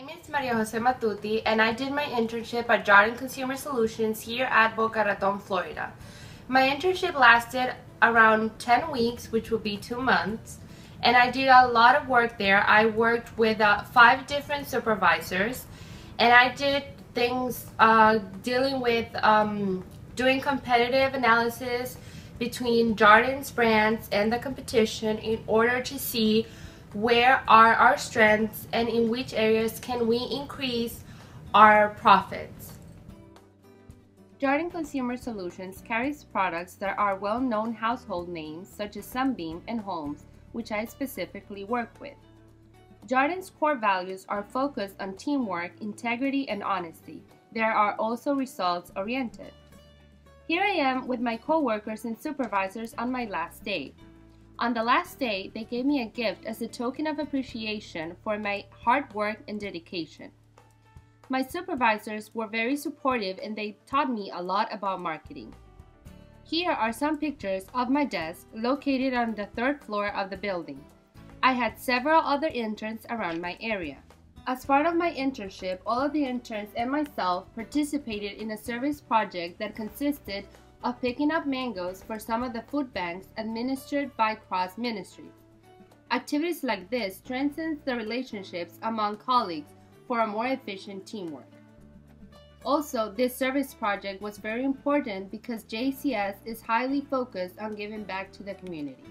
My name is Maria Jose Matuti, and I did my internship at Jarden Consumer Solutions here at Boca Raton, Florida. My internship lasted around 10 weeks, which would be 2 months, and I did a lot of work there. I worked with 5 different supervisors, and I did things dealing with doing competitive analysis between Jarden's brands and the competition in order to see where are our strengths and in which areas can we increase our profits. Jarden Consumer Solutions carries products that are well-known household names such as Sunbeam and Holmes, which I specifically work with. Jarden's core values are focused on teamwork, integrity, and honesty. They are also results-oriented. Here I am with my co-workers and supervisors on my last day. On the last day, they gave me a gift as a token of appreciation for my hard work and dedication. My supervisors were very supportive and they taught me a lot about marketing. Here are some pictures of my desk located on the 3rd floor of the building. I had several other interns around my area. As part of my internship, all of the interns and myself participated in a service project that consisted of picking up mangoes for some of the food banks administered by Cross Ministries. Activities like this strengthens the relationships among colleagues for a more efficient teamwork. Also, this service project was very important because JCS is highly focused on giving back to the community.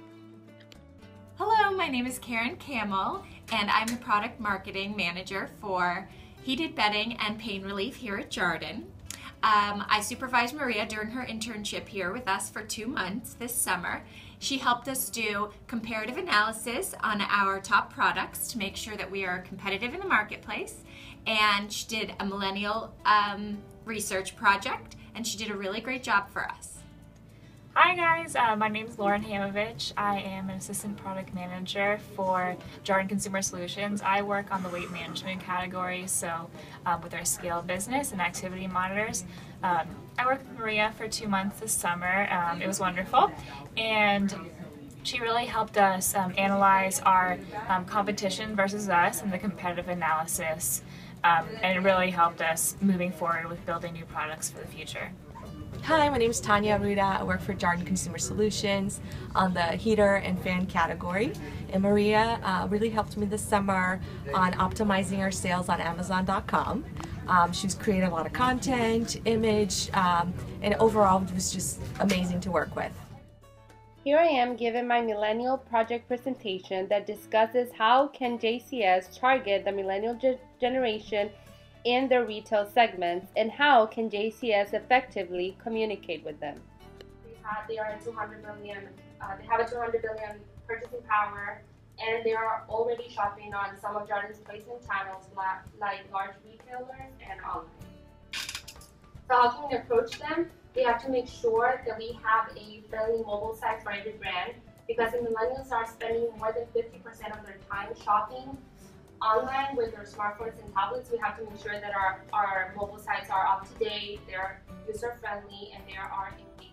Hello, my name is Karen Camel, and I'm the Product Marketing Manager for Heated Bedding and Pain Relief here at Jarden. I supervised Maria during her internship here with us for 2 months this summer. She helped us do comparative analysis on our top products to make sure that we are competitive in the marketplace, and she did a millennial research project, and she did a really great job for us. Hi guys, my name is Lauren Hamovich. I am an assistant product manager for Jarden Consumer Solutions. I work on the weight management category, so with our scale business and activity monitors. I worked with Maria for 2 months this summer. It was wonderful, and she really helped us analyze our competition versus us and the competitive analysis, and it really helped us moving forward with building new products for the future. Hi, my name is Tanya Arruda. I work for Jarden Consumer Solutions on the heater and fan category. And Maria really helped me this summer on optimizing our sales on Amazon.com. She's created a lot of content, image, and overall it was just amazing to work with. Here I am giving my millennial project presentation that discusses how can JCS target the millennial generation in their retail segments and how can JCS effectively communicate with them. They are at 200 million. They have a 200 billion purchasing power, and they are already shopping on some of Jarden's placement channels like large retailers and online. So how can we approach them? We have to make sure that we have a friendly mobile site for every brand, because the millennials are spending more than 50% of their time shopping online with their smartphones and tablets. We have to make sure that our mobile sites are up to date, they're user friendly, and they are engaging.